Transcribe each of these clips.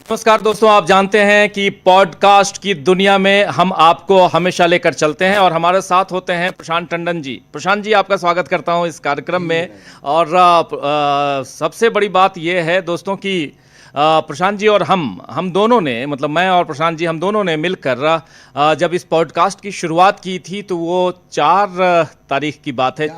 नमस्कार दोस्तों, आप जानते हैं कि पॉडकास्ट की दुनिया में हम आपको हमेशा लेकर चलते हैं और हमारे साथ होते हैं प्रशांत टंडन जी। प्रशांत जी, आपका स्वागत करता हूं इस कार्यक्रम में। और सबसे बड़ी बात यह है दोस्तों कि प्रशांत जी और हम दोनों ने, मतलब मैं और प्रशांत जी, हम दोनों ने मिलकर जब इस पॉडकास्ट की शुरुआत की थी तो वो 4 तारीख की बात है,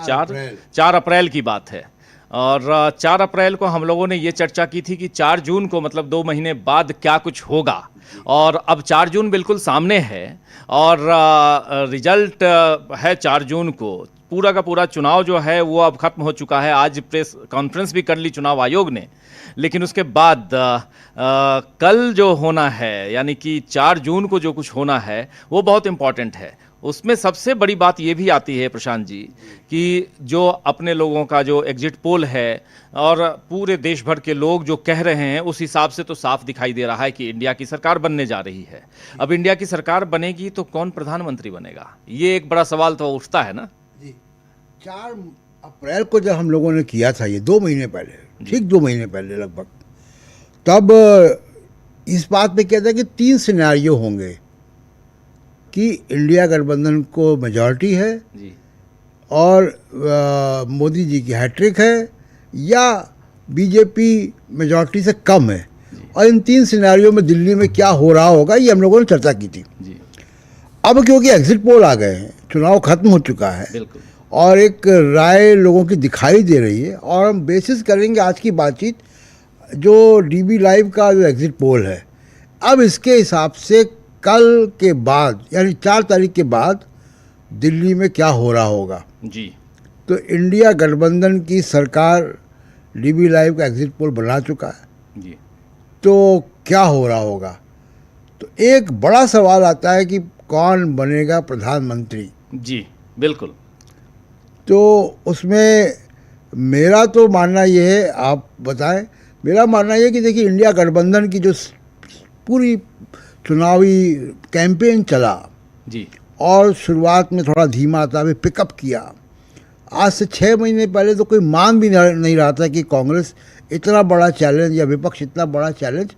4 अप्रैल की बात है। और 4 अप्रैल को हम लोगों ने ये चर्चा की थी कि 4 जून को, मतलब 2 महीने बाद क्या कुछ होगा। और अब 4 जून बिल्कुल सामने है और रिजल्ट है 4 जून को। पूरा का पूरा चुनाव जो है वो अब खत्म हो चुका है। आज प्रेस कॉन्फ्रेंस भी कर ली चुनाव आयोग ने, लेकिन उसके बाद कल जो होना है, यानी कि 4 जून को जो कुछ होना है वो बहुत इम्पॉर्टेंट है। उसमें सबसे बड़ी बात ये भी आती है प्रशांत जी कि जो अपने लोगों का जो एग्जिट पोल है और पूरे देश भर के लोग जो कह रहे हैं, उस हिसाब से तो साफ दिखाई दे रहा है कि इंडिया की सरकार बनने जा रही है। अब इंडिया की सरकार बनेगी तो कौन प्रधानमंत्री बनेगा, ये एक बड़ा सवाल तो उठता है ना जी। 4 अप्रैल को जब हम लोगों ने किया था, ये 2 महीने पहले, ठीक 2 महीने पहले लगभग, तब इस बात पे कहते हैं कि 3 सिनेरियो होंगे कि इंडिया गठबंधन को मेजॉरिटी है जी। और मोदी जी की हैट्रिक है या बीजेपी मेजॉरिटी से कम है। और इन 3 सिनेरियो में दिल्ली में क्या हो रहा होगा, ये हम लोगों ने चर्चा की थी जी। अब क्योंकि एग्जिट पोल आ गए हैं, चुनाव खत्म हो चुका है, बिल्कुल। और एक राय लोगों की दिखाई दे रही है, और हम बेसिस करेंगे आज की बातचीत जो डीबी लाइव का जो एग्जिट पोल है। अब इसके हिसाब से कल के बाद, यानी 4 तारीख के बाद दिल्ली में क्या हो रहा होगा। जी। तो इंडिया गठबंधन की सरकार डीबी लाइव का एग्जिट पोल बना चुका है। जी। तो क्या हो रहा होगा, तो एक बड़ा सवाल आता है कि कौन बनेगा प्रधानमंत्री। जी बिल्कुल। तो उसमें मेरा तो मानना ये है, आप बताएं। मेरा मानना ये है कि देखिए, इंडिया गठबंधन की जो पूरी चुनावी कैंपेन चला जी। और शुरुआत में थोड़ा धीमा था, अभी पिकअप किया। आज से 6 महीने पहले तो कोई मान भी नहीं रहा था कि कांग्रेस इतना बड़ा चैलेंज या विपक्ष इतना बड़ा चैलेंज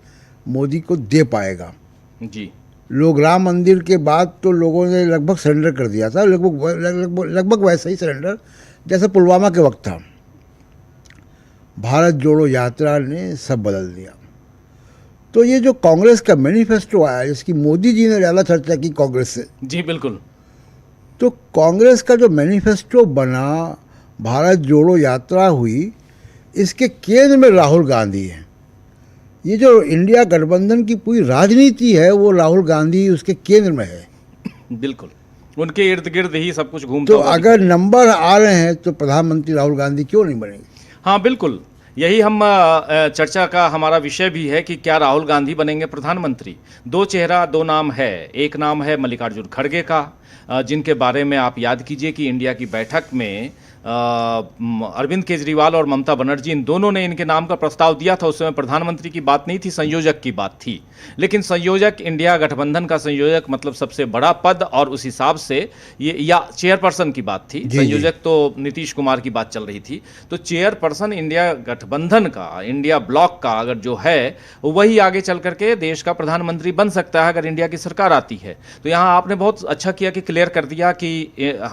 मोदी को दे पाएगा। जी। लोग राम मंदिर के बाद तो लोगों ने लगभग सरेंडर कर दिया था, लगभग वैसा ही सरेंडर जैसे पुलवामा के वक्त था। भारत जोड़ो यात्रा ने सब बदल दिया। तो ये जो कांग्रेस का मैनिफेस्टो आया, जिसकी मोदी जी ने ज़्यादा चर्चा की कांग्रेस से, जी बिल्कुल। तो कांग्रेस का जो मैनिफेस्टो बना, भारत जोड़ो यात्रा हुई, इसके केंद्र में राहुल गांधी हैं। ये जो इंडिया गठबंधन की पूरी राजनीति है वो राहुल गांधी उसके केंद्र में है। बिल्कुल, उनके इर्द गिर्द ही सब कुछ घूमता तो हुआ अगर नंबर आ रहे हैं तो प्रधानमंत्री राहुल गांधी क्यों नहीं बनेंगे। हाँ बिल्कुल, यही हम चर्चा का हमारा विषय भी है कि क्या राहुल गांधी बनेंगे प्रधानमंत्री। 2 चेहरा 2 नाम है। एक नाम है मल्लिकार्जुन खड़गे का, जिनके बारे में आप याद कीजिए कि इंडिया की बैठक में अरविंद केजरीवाल और ममता बनर्जी, इन दोनों ने इनके नाम का प्रस्ताव दिया था। उस समय प्रधानमंत्री की बात नहीं थी, संयोजक की बात थी। लेकिन संयोजक, इंडिया गठबंधन का संयोजक मतलब सबसे बड़ा पद, और उस हिसाब से ये, या चेयरपर्सन की बात थी, संयोजक तो नीतीश कुमार की बात चल रही थी। तो चेयरपर्सन इंडिया गठबंधन का, इंडिया ब्लॉक का अगर जो है, वही आगे चल करके देश का प्रधानमंत्री बन सकता है अगर इंडिया की सरकार आती है। तो यहाँ आपने बहुत अच्छा किया कि क्लियर कर दिया कि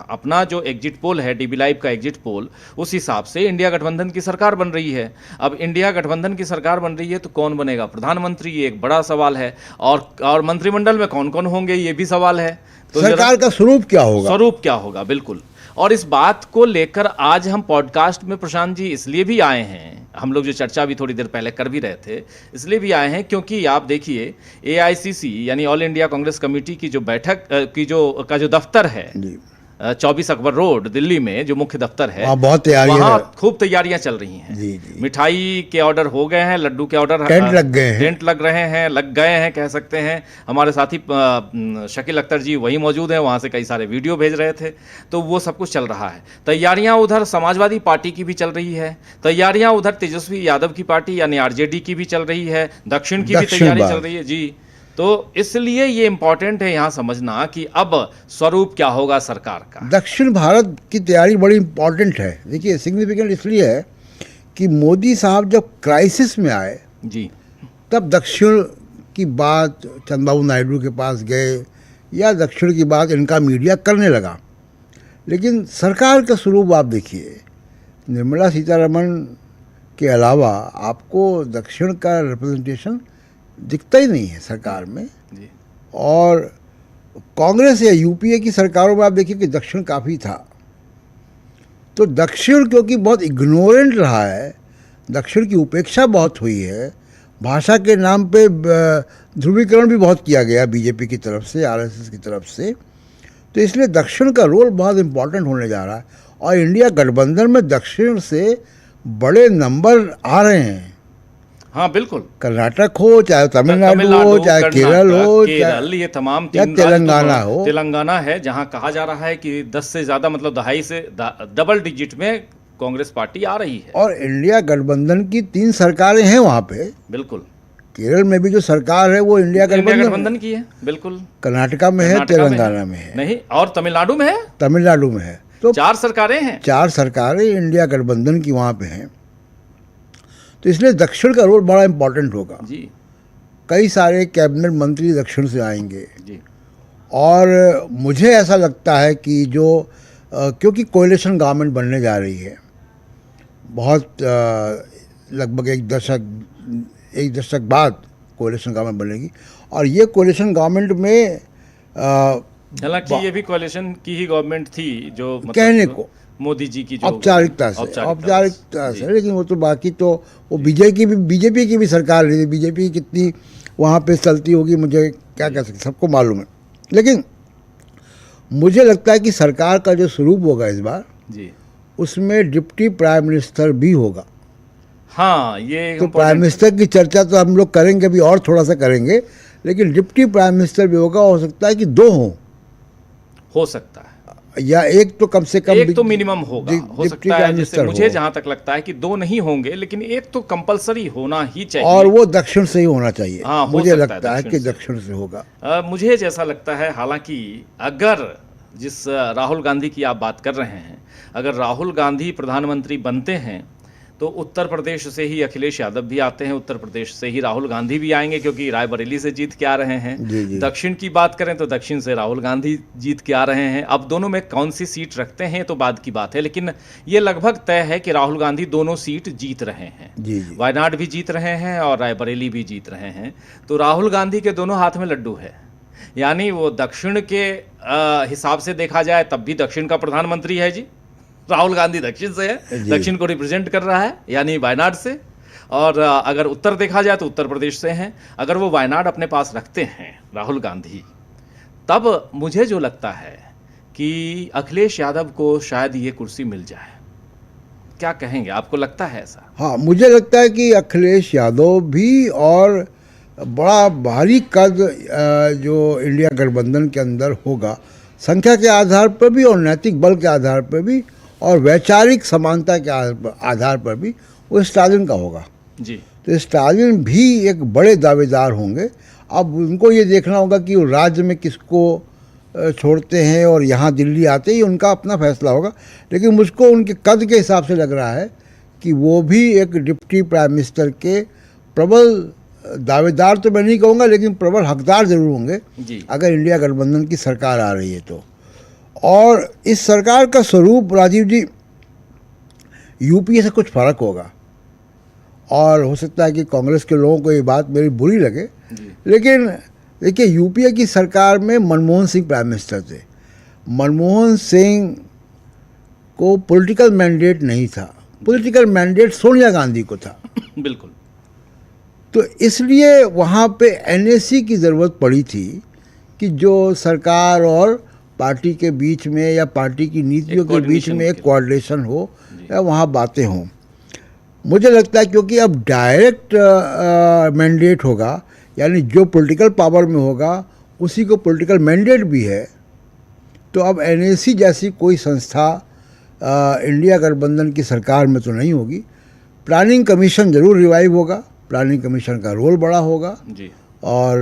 अपना जो एग्जिट पोल है, डीबी लाइव का एग्जिट पोल, उस हिसाब से इंडिया गठबंधन की सरकार बन रही है। अब इंडिया गठबंधन की सरकार बन रही है तो कौन बनेगा प्रधानमंत्री, ये एक बड़ा सवाल है। और मंत्रिमंडल में कौन कौन होंगे, ये भी सवाल है। तो सरकार का स्वरूप क्या होगा, स्वरूप क्या होगा, बिल्कुल। और इस बात को लेकर आज हम पॉडकास्ट में प्रशांत जी इसलिए भी आए हैं, हम लोग जो चर्चा भी थोड़ी देर पहले कर भी रहे थे, इसलिए भी आए हैं क्योंकि आप देखिए AICC यानी ऑल इंडिया कांग्रेस कमेटी की जो बैठक की जो दफ्तर है 24 अकबर रोड दिल्ली में, जो मुख्य दफ्तर है, वहाँ खूब तैयारियां चल रही हैं। जी जी। मिठाई के ऑर्डर हो गए हैं, लड्डू के ऑर्डर, टेंट लग गए हैं, लग गए हैं कह सकते हैं। हमारे साथी शकील अख्तर जी वही मौजूद हैं, वहाँ से कई सारे वीडियो भेज रहे थे। तो वो सब कुछ चल रहा है। तैयारियां उधर समाजवादी पार्टी की भी चल रही है, तैयारियां उधर तेजस्वी यादव की पार्टी यानी RJD की भी चल रही है, दक्षिण की भी तैयारी चल रही है। जी। तो इसलिए ये इंपॉर्टेंट है यहाँ समझना कि अब स्वरूप क्या होगा सरकार का। दक्षिण भारत की तैयारी बड़ी इंपॉर्टेंट है। देखिए, सिग्निफिकेंट इसलिए है कि मोदी साहब जब क्राइसिस में आए जी, तब दक्षिण की बात चंद्रबाबू नायडू के पास गए या दक्षिण की बात इनका मीडिया करने लगा। लेकिन सरकार का स्वरूप आप देखिए, निर्मला सीतारमण के अलावा आपको दक्षिण का रिप्रेजेंटेशन दिखता ही नहीं है सरकार में। जी। और कांग्रेस या यूपीए की सरकारों में आप देखिए कि दक्षिण काफ़ी था। तो दक्षिण क्योंकि बहुत इग्नोरेंट रहा है, दक्षिण की उपेक्षा बहुत हुई है, भाषा के नाम पे ध्रुवीकरण भी बहुत किया गया बीजेपी की तरफ से, आरएसएस की तरफ से, तो इसलिए दक्षिण का रोल बहुत इम्पोर्टेंट होने जा रहा है। और इंडिया गठबंधन में दक्षिण से बड़े नंबर आ रहे हैं। हाँ बिल्कुल, कर्नाटक हो, चाहे तमिलनाडु हो, चाहे केरल हो, केरल, ये तमाम या तीन तेलंगाना हो, तेलंगाना है जहां कहा जा रहा है कि 10 से ज़्यादा, मतलब दहाई से डबल डिजिट में कांग्रेस पार्टी आ रही है। और इंडिया गठबंधन की 3 सरकारें हैं वहाँ पे। बिल्कुल, केरल में भी जो सरकार है वो इंडिया गठबंधन की है। बिल्कुल, कर्नाटका में है, तेलंगाना में है, नहीं, और तमिलनाडु में है। तमिलनाडु में है। तो 4 सरकारें हैं। 4 सरकारें इंडिया गठबंधन की वहाँ पे हैं। तो इसलिए दक्षिण का रोल बड़ा इम्पोर्टेंट होगा जी। कई सारे कैबिनेट मंत्री दक्षिण से आएंगे जी। और मुझे ऐसा लगता है कि जो क्योंकि कोalition गवर्नमेंट बनने जा रही है, बहुत लगभग एक दशक बाद कोalition गवर्नमेंट बनेगी। और ये कोalition गवर्नमेंट में हालांकि ये भी कोalition की ही गवर्नमेंट थी, जो मतलब कहने को मोदी जी की जो औपचारिकता से, लेकिन वो तो बाकी तो वो बीजेपी की भी सरकार रही थी। बीजेपी कितनी वहाँ पे चलती होगी मुझे क्या कह सकते, सबको मालूम है। लेकिन मुझे लगता है कि सरकार का जो स्वरूप होगा इस बार जी, उसमें डिप्टी प्राइम मिनिस्टर भी होगा। हाँ, ये तो प्राइम मिनिस्टर की चर्चा तो हम लोग करेंगे अभी और थोड़ा सा करेंगे, लेकिन डिप्टी प्राइम मिनिस्टर भी होगा। हो सकता है कि 2 हो सकता है, या एक तो कम से कम एक तो मिनिमम होगा। हो सकता है, जैसे मुझे जहां तक लगता है कि 2 नहीं होंगे, लेकिन एक तो कंपलसरी होना ही चाहिए। और वो दक्षिण से ही होना चाहिए। हाँ, मुझे लगता है कि दक्षिण से होगा। मुझे जैसा लगता है, हालांकि अगर जिस राहुल गांधी की आप बात कर रहे हैं, अगर राहुल गांधी प्रधानमंत्री बनते हैं तो उत्तर प्रदेश से ही अखिलेश यादव भी आते हैं, उत्तर प्रदेश से ही राहुल गांधी भी आएंगे, क्योंकि रायबरेली से जीत के आ रहे हैं। जी। दक्षिण की बात करें तो दक्षिण से राहुल गांधी जीत के आ रहे हैं। अब दोनों में कौन सी सीट रखते हैं तो बाद की बात है, लेकिन ये लगभग तय है कि राहुल गांधी दोनों सीट जीत रहे हैं। जी। वायनाड भी जीत रहे हैं और रायबरेली भी जीत रहे हैं। तो राहुल गांधी के दोनों हाथ में लड्डू है, यानी वो दक्षिण के हिसाब से देखा जाए तब भी दक्षिण का प्रधानमंत्री है जी। राहुल गांधी दक्षिण से है, दक्षिण को रिप्रेजेंट कर रहा है, यानी वायनाड से। और अगर उत्तर देखा जाए तो उत्तर प्रदेश से हैं। अगर वो वायनाड अपने पास रखते हैं राहुल गांधी, तब मुझे जो लगता है कि अखिलेश यादव को शायद ये कुर्सी मिल जाए। क्या कहेंगे, आपको लगता है ऐसा? हाँ, मुझे लगता है कि अखिलेश यादव भी, और बड़ा भारी कद जो इंडिया गठबंधन के अंदर होगा, संख्या के आधार पर भी और नैतिक बल के आधार पर भी और वैचारिक समानता के आधार पर भी, वो स्टालिन का होगा जी। तो स्टालिन भी एक बड़े दावेदार होंगे। अब उनको ये देखना होगा कि वो राज्य में किसको छोड़ते हैं और यहाँ दिल्ली आते ही उनका अपना फैसला होगा। लेकिन मुझको उनके कद के हिसाब से लग रहा है कि वो भी एक डिप्टी प्राइम मिनिस्टर के प्रबल दावेदार तो मैं नहीं कहूँगा, लेकिन प्रबल हकदार जरूर होंगे जी। अगर इंडिया गठबंधन की सरकार आ रही है तो। और इस सरकार का स्वरूप राजीव जी यूपीए से कुछ फर्क होगा, और हो सकता है कि कांग्रेस के लोगों को ये बात मेरी बुरी लगे, लेकिन देखिए यूपीए की सरकार में मनमोहन सिंह प्राइम मिनिस्टर थे। मनमोहन सिंह को पॉलिटिकल मैंडेट नहीं था, पॉलिटिकल मैंडेट सोनिया गांधी को था। बिल्कुल। तो इसलिए वहाँ पे एनएसी की ज़रूरत पड़ी थी कि जो सरकार और पार्टी के बीच में या पार्टी की नीतियों के बीच में एक कोऑर्डिनेशन हो या वहाँ बातें हों। मुझे लगता है क्योंकि अब डायरेक्ट मैंडेट होगा, यानी जो पॉलिटिकल पावर में होगा उसी को पॉलिटिकल मैंडेट भी है, तो अब एनएसी जैसी कोई संस्था इंडिया गठबंधन की सरकार में तो नहीं होगी। प्लानिंग कमीशन ज़रूर रिवाइव होगा, प्लानिंग कमीशन का रोल बड़ा होगा जी। और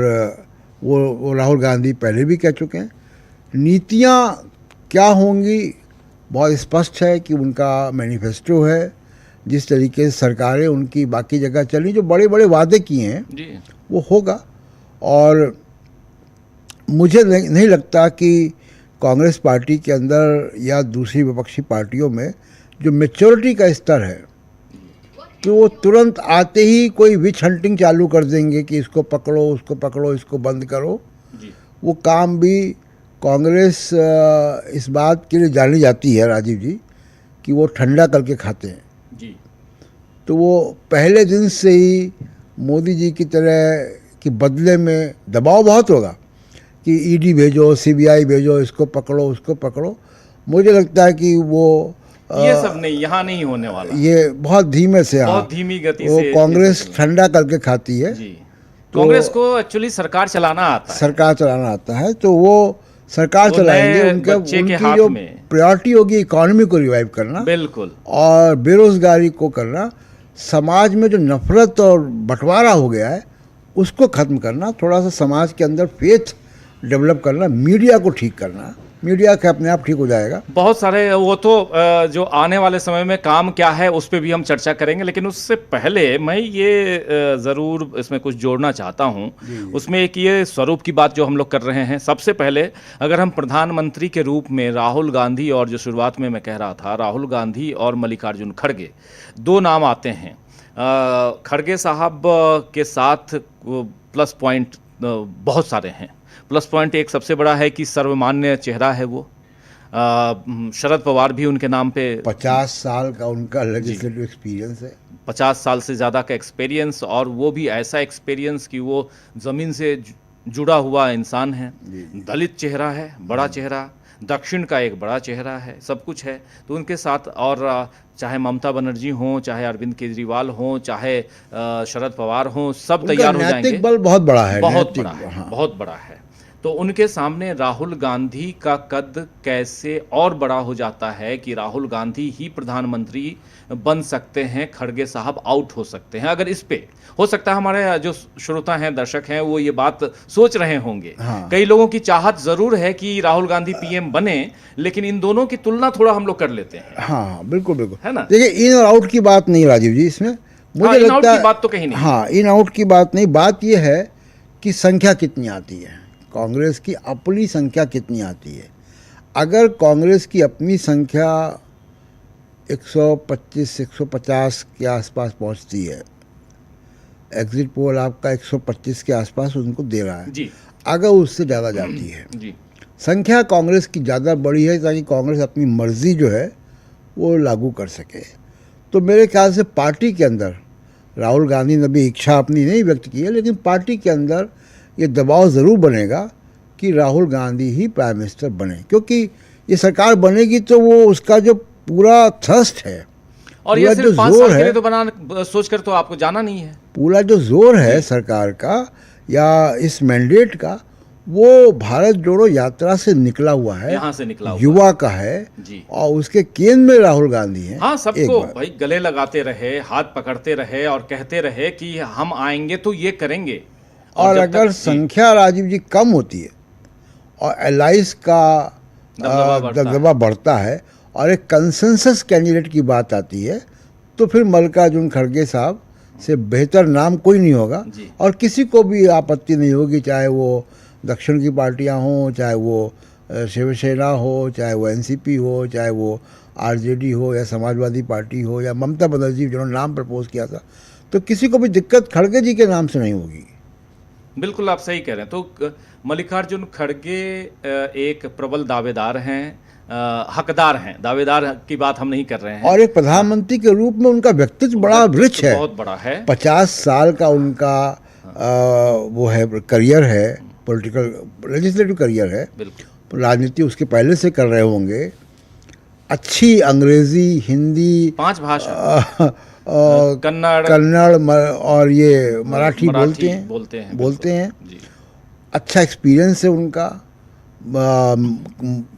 वो राहुल गांधी पहले भी कह चुके हैं। नीतियाँ क्या होंगी बहुत स्पष्ट है कि उनका मैनिफेस्टो है, जिस तरीके से सरकारें उनकी बाकी जगह चली, जो बड़े बड़े वादे किए हैं जी। वो होगा। और मुझे नहीं लगता कि कांग्रेस पार्टी के अंदर या दूसरी विपक्षी पार्टियों में जो मैच्योरिटी का स्तर है कि वो तुरंत आते ही कोई विच हंटिंग चालू कर देंगे कि इसको पकड़ो, उसको पकड़ो, इसको बंद करो। जी। वो काम भी कांग्रेस इस बात के लिए जानी जाती है राजीव जी कि वो ठंडा करके खाते हैं। जी। तो वो पहले दिन से ही मोदी जी की तरह कि बदले में दबाव बहुत होगा कि ईडी भेजो, सीबीआई भेजो, इसको पकड़ो, उसको पकड़ो। मुझे लगता है कि वो ये सब नहीं, यहाँ नहीं होने वाला। ये बहुत धीमे से, बहुत धीमी गति वो से कांग्रेस ठंडा करके खाती है। जी। कांग्रेस को एक्चुअली सरकार चलाना आता है। सरकार चलाना आता है, तो वो सरकार चलाएंगे। उनकी जो प्रायोरिटी होगी इकोनॉमी को रिवाइव करना, बिल्कुल, और बेरोजगारी को करना, समाज में जो नफरत और बंटवारा हो गया है उसको ख़त्म करना, थोड़ा सा समाज के अंदर फेथ डेवलप करना, मीडिया को ठीक करना। मीडिया का अपने आप ठीक हो जाएगा। बहुत सारे वो तो जो आने वाले समय में काम क्या है उस पर भी हम चर्चा करेंगे, लेकिन उससे पहले मैं ये ज़रूर इसमें कुछ जोड़ना चाहता हूँ। उसमें एक ये स्वरूप की बात जो हम लोग कर रहे हैं। सबसे पहले अगर हम प्रधानमंत्री के रूप में राहुल गांधी, और जो शुरुआत में मैं कह रहा था राहुल गांधी और मल्लिकार्जुन खड़गे, दो नाम आते हैं। खड़गे साहब के साथ प्लस पॉइंट बहुत सारे हैं। प्लस पॉइंट एक सबसे बड़ा है कि सर्वमान्य चेहरा है वो। शरद पवार भी उनके नाम पे 50 साल का उनका लेजिस्लेटिव एक्सपीरियंस है। 50 साल से ज़्यादा का एक्सपीरियंस, और वो भी ऐसा एक्सपीरियंस कि वो ज़मीन से जुड़ा हुआ इंसान है। दलित चेहरा है, बड़ा चेहरा, दक्षिण का एक बड़ा चेहरा है, सब कुछ है। तो उनके साथ, और चाहे ममता बनर्जी हों, चाहे अरविंद केजरीवाल हों, चाहे शरद पवार हों, सब तैयार हो जाएंगे। नैतिक बल बहुत बड़ा है, बहुत बड़ा है, बहुत बड़ा है। तो उनके सामने राहुल गांधी का कद कैसे और बड़ा हो जाता है कि राहुल गांधी ही प्रधानमंत्री बन सकते हैं, खड़गे साहब आउट हो सकते हैं। अगर इस पे हो सकता है हमारे जो श्रोता हैं, दर्शक हैं, वो ये बात सोच रहे होंगे। कई लोगों की चाहत जरूर है कि राहुल गांधी पीएम बने, लेकिन इन दोनों की तुलना थोड़ा हम लोग कर लेते हैं। हाँ, बिल्कुल बिल्कुल, है ना। देखिए, इन और आउट की बात नहीं राजीव जी इसमें, मुझे लगता है बात तो कहीं नहीं। हाँ, इन आउट की बात नहीं, बात ये है कि संख्या कितनी आती है, कांग्रेस की अपनी संख्या कितनी आती है। अगर कांग्रेस की अपनी संख्या 125-150 के आसपास पहुंचती है, एग्जिट पोल आपका 125 के आसपास उनको दे रहा है जी। अगर उससे ज़्यादा जाती है जी। संख्या कांग्रेस की ज़्यादा बड़ी है, ताकि कांग्रेस अपनी मर्जी जो है वो लागू कर सके। तो मेरे ख्याल से पार्टी के अंदर राहुल गांधी ने भी इच्छा अपनी नहीं व्यक्त की है, लेकिन पार्टी के अंदर ये दबाव ज़रूर बनेगा कि राहुल गांधी ही प्राइम मिनिस्टर बने, क्योंकि ये सरकार बनेगी तो वो उसका जो पूरा थ्रस्ट है, और ये सिर्फ 5 साल के लिए तो बना सोचकर तो आपको जाना नहीं है। पूरा जो जोर है सरकार का या इस मैंडेट का, वो भारत जोड़ो यात्रा से निकला हुआ है, यहाँ से निकला हुआ युवा का है जी। और उसके केंद्र में राहुल गांधी है। हाँ, सबको भाई गले लगाते रहे, हाथ पकड़ते रहे और कहते रहे कि हम आएंगे तो ये करेंगे। और अगर संख्या राजीव जी कम होती है और एलाइज का दबदबा बढ़ता है और एक कंसेंसस कैंडिडेट की बात आती है, तो फिर मल्लिकार्जुन खड़गे साहब से बेहतर नाम कोई नहीं होगा। और किसी को भी आपत्ति नहीं होगी, चाहे वो दक्षिण की पार्टियां हों, चाहे वो शिवसेना हो, चाहे वो एनसीपी हो, चाहे वो आरजेडी हो या समाजवादी पार्टी हो या ममता बनर्जी जिन्होंने नाम प्रपोज किया था, तो किसी को भी दिक्कत खड़गे जी के नाम से नहीं होगी। बिल्कुल आप सही कह रहे हैं। तो मल्लिकार्जुन खड़गे एक प्रबल दावेदार हैं, हकदार हैं, दावेदार की बात हम नहीं कर रहे हैं। और एक प्रधानमंत्री के रूप में उनका व्यक्तित्व बड़ा रिच है, बहुत बड़ा है। 50 साल का उनका वो है, करियर है, पॉलिटिकल लेजिस्लेटिव करियर है, राजनीति उसके पहले से कर रहे होंगे। अच्छी अंग्रेजी, हिंदी, 5 भाषा, कन्नड़ और ये मराठी बोलते हैं। अच्छा एक्सपीरियंस है उनका,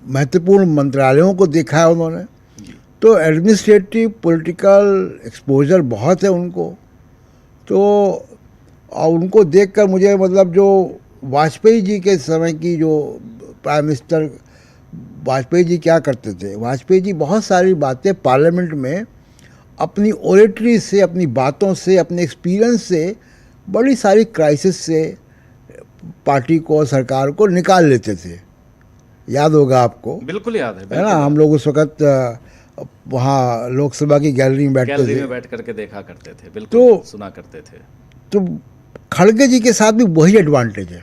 महत्वपूर्ण मंत्रालयों को देखा है उन्होंने, तो एडमिनिस्ट्रेटिव पॉलिटिकल एक्सपोजर बहुत है उनको। तो और उनको देखकर मुझे, मतलब जो वाजपेयी जी के समय की जो प्राइम मिनिस्टर, वाजपेयी जी क्या करते थे, वाजपेयी जी बहुत सारी बातें पार्लियामेंट में अपनी ओरेटरी से, अपनी बातों से, अपने एक्सपीरियंस से, बड़ी सारी क्राइसिस से पार्टी को और सरकार को निकाल लेते थे। याद होगा आपको, बिल्कुल याद है, है बिल्कुल ना। हम लोग उस वक्त वहाँ लोकसभा की गैलरी में बैठते गैलरी थे, में बैठ करके देखा करते थे, बिल्कुल सुना करते थे। तो खड़गे जी के साथ भी वही एडवांटेज है,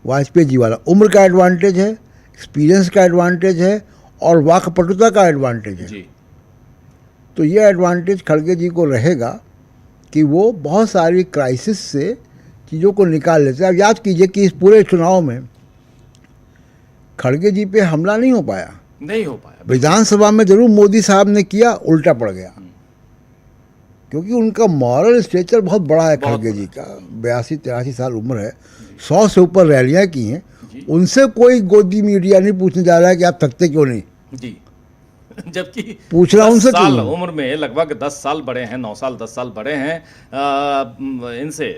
वाजपेयी जी वाला। उम्र का एडवांटेज है, एक्सपीरियंस का एडवांटेज है और वाकपटुता का एडवांटेज है। जी तो ये एडवांटेज खड़गे जी को रहेगा कि वो बहुत सारी क्राइसिस से चीज़ों को निकाल लेते हैं। अब याद कीजिए कि इस पूरे चुनाव में खड़गे जी पे हमला नहीं हो पाया, नहीं हो पाया। विधानसभा में जरूर मोदी साहब ने किया, उल्टा पड़ गया, क्योंकि उनका मॉरल स्टेचर बहुत बड़ा है। खड़गे जी का 82-83 साल उम्र है, 100 से ऊपर रैलियां की हैं। उनसे कोई गोदी मीडिया नहीं पूछने जा रहा है कि आप थकते क्यों नहीं, जी जबकि पूछना 10 उनसे साल क्यों? उम्र में लगभग 10 साल बड़े हैं, 9 साल 10 साल बड़े हैं इनसे,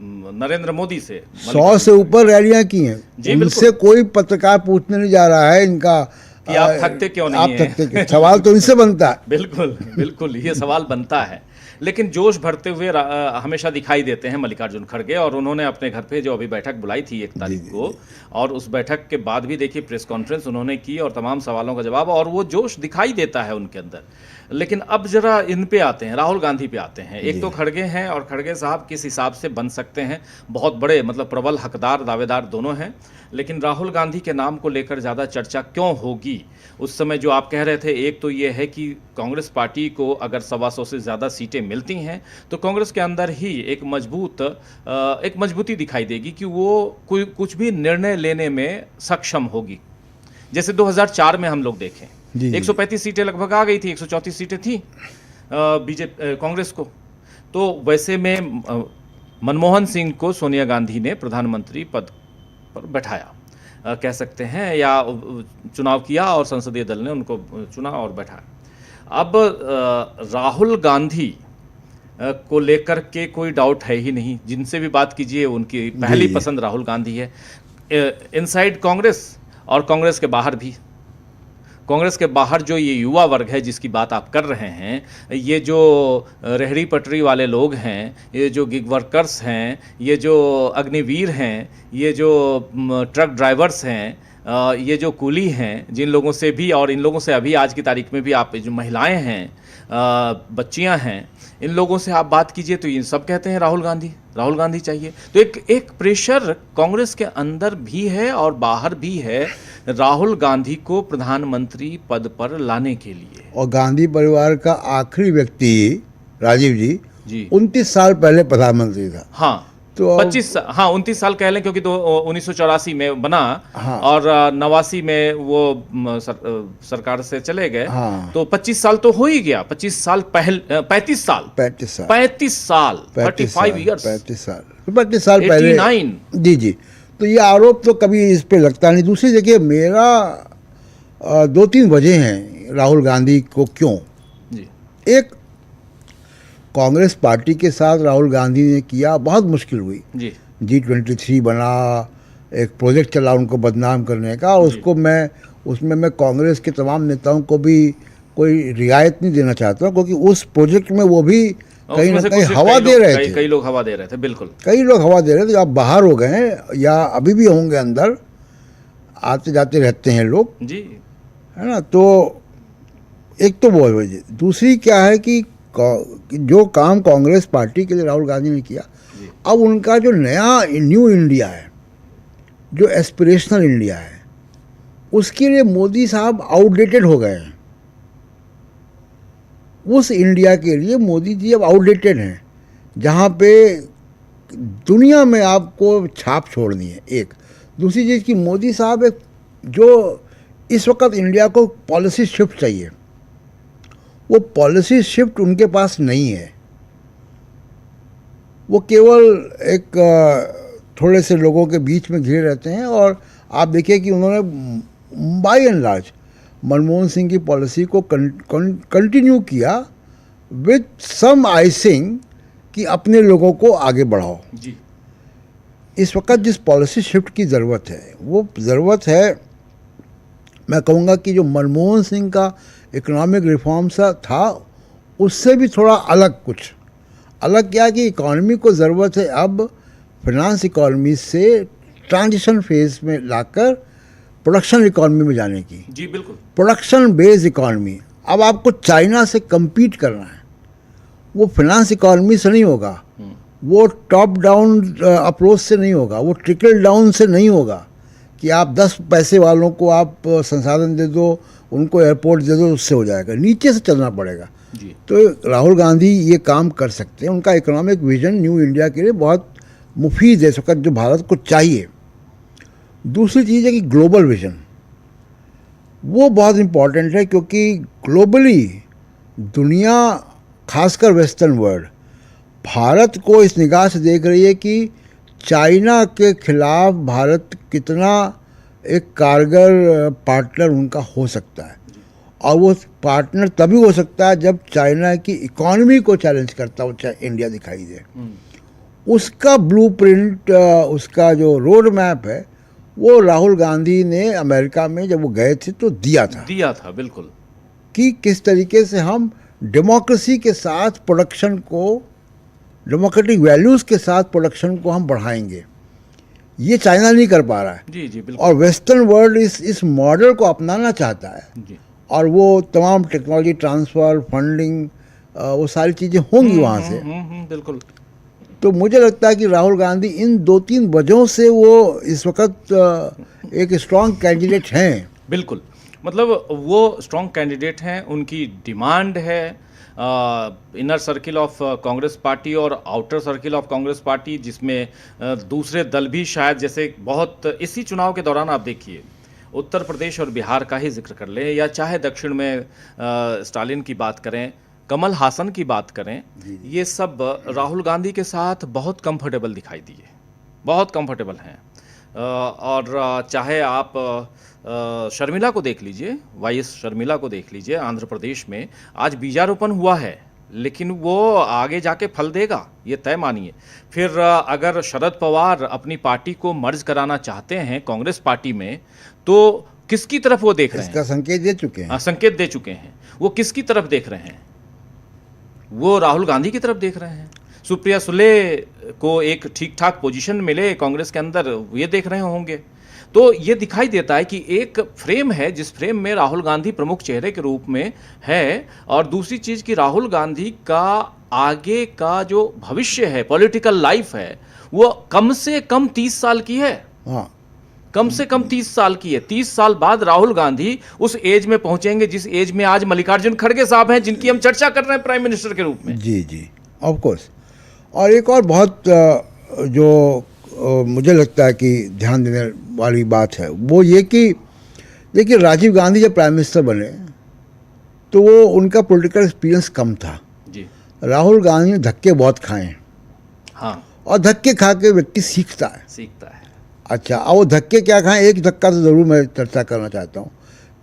नरेंद्र मोदी से। 100 से ऊपर रैलियां की हैं, जी, उनसे कोई पत्रकार पूछने नहीं जा रहा है इनका कि आप थकते क्यों नहीं आप हैं? थकते क्यों? सवाल तो इनसे बनता है। बिल्कुल बिल्कुल ये सवाल बनता है। लेकिन जोश भरते हुए हमेशा दिखाई देते हैं मल्लिकार्जुन खड़गे, और उन्होंने अपने घर पे जो अभी बैठक बुलाई थी 1 तारीख को, और उस बैठक के बाद भी देखिए प्रेस कॉन्फ्रेंस उन्होंने की और तमाम सवालों का जवाब, और वो जोश दिखाई देता है उनके अंदर। लेकिन अब जरा इन पे आते हैं, राहुल गांधी पे आते हैं। एक तो खड़गे हैं, और खड़गे साहब किस हिसाब से बन सकते हैं, बहुत बड़े मतलब प्रबल हकदार दावेदार दोनों हैं। लेकिन राहुल गांधी के नाम को लेकर ज़्यादा चर्चा क्यों होगी? उस समय जो आप कह रहे थे, एक तो ये है कि कांग्रेस पार्टी को अगर 125 से ज़्यादा सीटें मिलती हैं तो कांग्रेस के अंदर ही एक मजबूती दिखाई देगी कि वो कुछ भी निर्णय लेने में सक्षम होगी। जैसे 2004 में हम लोग देखें, 135 सीटें लगभग आ गई थी, 134 सीटें थी बीजेपी कांग्रेस को। तो वैसे में मनमोहन सिंह को सोनिया गांधी ने प्रधानमंत्री पद पर बैठाया, कह सकते हैं, या चुनाव किया और संसदीय दल ने उनको चुना और बैठाया। अब राहुल गांधी को लेकर के कोई डाउट है ही नहीं, जिनसे भी बात कीजिए उनकी पहली पसंद राहुल गांधी है, इनसाइड कांग्रेस और कांग्रेस के बाहर भी। कांग्रेस के बाहर जो ये युवा वर्ग है जिसकी बात आप कर रहे हैं, ये जो रेहड़ी पटरी वाले लोग हैं, ये जो गिग वर्कर्स हैं, ये जो अग्निवीर हैं, ये जो ट्रक ड्राइवर्स हैं, ये जो कूली हैं, जिन लोगों से भी, और इन लोगों से अभी आज की तारीख में भी आप जो महिलाएं हैं, बच्चियां हैं, इन लोगों से आप बात कीजिए तो ये सब कहते हैं राहुल गांधी चाहिए। तो एक प्रेशर कांग्रेस के अंदर भी है और बाहर भी है राहुल गांधी को प्रधानमंत्री पद पर लाने के लिए। और गांधी परिवार का आखिरी व्यक्ति राजीव जी 29 साल पहले प्रधानमंत्री था। हाँ, तो 29 साल कह लें, क्योंकि 1984 में बना। हाँ, और 89 में वो सरकार से चले गए। हाँ, तो 25 साल तो हो ही गया। 35 साल 35 साल 35 साल पहले 89। जी। तो ये आरोप तो कभी इस पे लगता नहीं। दूसरी देखिए, मेरा 2-3 वजह हैं राहुल गांधी को क्यों। जी, एक, कांग्रेस पार्टी के साथ राहुल गांधी ने किया, बहुत मुश्किल हुई। जी, G23 बना, एक प्रोजेक्ट चला उनको बदनाम करने का, और उसमें मैं कांग्रेस के तमाम नेताओं को भी कोई रियायत नहीं देना चाहता हूँ, क्योंकि उस प्रोजेक्ट में वो भी कहीं ना कहीं हवा दे रहे थे। कई लोग हवा दे रहे थे, बिल्कुल कई लोग हवा दे रहे थे। आप बाहर हो गए हैं या अभी भी होंगे, अंदर आते जाते रहते हैं लोग, जी, है ना। तो एक तो वो वजह। दूसरी क्या है कि जो काम कांग्रेस पार्टी के लिए राहुल गांधी ने किया, अब उनका जो नया न्यू इंडिया है, जो एस्पिरेशनल इंडिया है, उसके लिए मोदी साहब आउटडेटेड हो गए हैं। उस इंडिया के लिए मोदी जी अब आउटडेटेड हैं, जहाँ पे दुनिया में आपको छाप छोड़नी है। एक दूसरी चीज़ कि मोदी साहब एक जो इस वक्त इंडिया को पॉलिसी शिफ्ट चाहिए, वो पॉलिसी शिफ्ट उनके पास नहीं है। वो केवल एक थोड़े से लोगों के बीच में घिरे रहते हैं। और आप देखिए कि उन्होंने by and large Manmohan Singh की पॉलिसी को कंटिन्यू किया विथ सम आइसिंग कि अपने लोगों को आगे बढ़ाओ। जी, इस वक्त जिस पॉलिसी शिफ्ट की ज़रूरत है, वो ज़रूरत है, मैं कहूँगा कि जो मनमोहन सिंह का इकोनॉमिक रिफॉर्म सा था, उससे भी थोड़ा अलग। कुछ अलग क्या कि इकॉनमी को ज़रूरत है अब फाइनेंस इकोनॉमी से ट्रांजिशन फेज में लाकर प्रोडक्शन इकोनॉमी में जाने की। जी बिल्कुल। Production based economy. अब आपको चाइना से compete करना है, वो फाइनेंस इकोनॉमी से नहीं होगा, वो टॉप डाउन अप्रोच से नहीं होगा, वो ट्रिकल डाउन से नहीं होगा कि आप 10 पैसे वालों को आप संसाधन दे दो, उनको एयरपोर्ट दे दो, उससे हो जाएगा। नीचे से चलना पड़ेगा। जी। तो राहुल गांधी ये काम कर सकते हैं। उनका इकोनॉमिक विजन न्यू इंडिया के लिए बहुत मुफीद है इस वक्त, जो भारत को चाहिए। दूसरी चीज़ है कि ग्लोबल विजन, वो बहुत इम्पॉर्टेंट है, क्योंकि ग्लोबली दुनिया, खासकर वेस्टर्न वर्ल्ड, भारत को इस निगाह से देख रही है कि चाइना के खिलाफ भारत कितना एक कारगर पार्टनर उनका हो सकता है। और वो पार्टनर तभी हो सकता है जब चाइना की इकोनॉमी को चैलेंज करता हो इंडिया दिखाई दे। उसका ब्लूप्रिंट, उसका जो रोड मैप है, वो राहुल गांधी ने अमेरिका में जब वो गए थे तो दिया था बिल्कुल, कि किस तरीके से हम डेमोक्रेसी के साथ प्रोडक्शन को, डेमोक्रेटिक वैल्यूज़ के साथ प्रोडक्शन को हम बढ़ाएंगे। ये चाइना नहीं कर पा रहा है। जी जी बिल्कुल। और वेस्टर्न वर्ल्ड इस मॉडल को अपनाना चाहता है। जी। और वो तमाम टेक्नोलॉजी ट्रांसफ़र, फंडिंग, वो सारी चीज़ें होंगी वहाँ से। बिल्कुल। तो मुझे लगता है कि राहुल गांधी इन 2-3 वजहों से वो इस वक्त एक स्ट्रॉन्ग कैंडिडेट हैं। बिल्कुल, मतलब वो स्ट्रॉन्ग कैंडिडेट हैं। उनकी डिमांड है inner circle of Congress party और outer circle of Congress party, जिसमें दूसरे दल भी शायद, जैसे बहुत इसी चुनाव के दौरान आप देखिए उत्तर प्रदेश और बिहार का ही जिक्र कर लें, या चाहे दक्षिण में स्टालिन की बात करें, कमल हासन की बात करें, ये सब राहुल गांधी के साथ बहुत कंफर्टेबल दिखाई दिए, बहुत कंफर्टेबल हैं। और चाहे आप शर्मिला को देख लीजिए, वाईएस शर्मिला को देख लीजिए, आंध्र प्रदेश में आज बीजारोपण हुआ है, लेकिन वो आगे जाके फल देगा, ये तय मानिए। फिर अगर शरद पवार अपनी पार्टी को मर्ज कराना चाहते हैं कांग्रेस पार्टी में, तो किसकी तरफ वो देख रहे हैं? इसका संकेत दे चुके हैं। संकेत दे चुके हैं। वो किसकी तरफ देख रहे हैं? वो राहुल गांधी की तरफ देख रहे हैं। सुप्रिया सुले को एक ठीक ठाक पोजीशन मिले कांग्रेस के अंदर, ये देख रहे होंगे। तो ये दिखाई देता है कि एक फ्रेम है जिस फ्रेम में राहुल गांधी प्रमुख चेहरे के रूप में है, और दूसरी चीज़ कि राहुल गांधी का आगे का जो भविष्य है, पॉलिटिकल लाइफ है, वो कम से कम 30 साल की है। हाँ, कम से कम 30 साल की है। 30 साल बाद राहुल गांधी उस एज में पहुंचेंगे जिस एज में आज मल्लिकार्जुन खड़गे साहब हैं, जिनकी हम चर्चा कर रहे हैं प्राइम मिनिस्टर के रूप में। जी जी, ऑफ कोर्स। और एक और बहुत जो मुझे लगता है कि ध्यान देने वाली बात है, वो ये कि देखिए, राजीव गांधी जब प्राइम मिनिस्टर बने तो वो उनका पॉलिटिकल एक्सपीरियंस कम था। जी। राहुल गांधी ने धक्के बहुत खाए। हाँ। और धक्के खा के व्यक्ति सीखता है। अच्छा, अब वो धक्के क्या खाएं, एक धक्का तो ज़रूर मैं चर्चा करना चाहता हूँ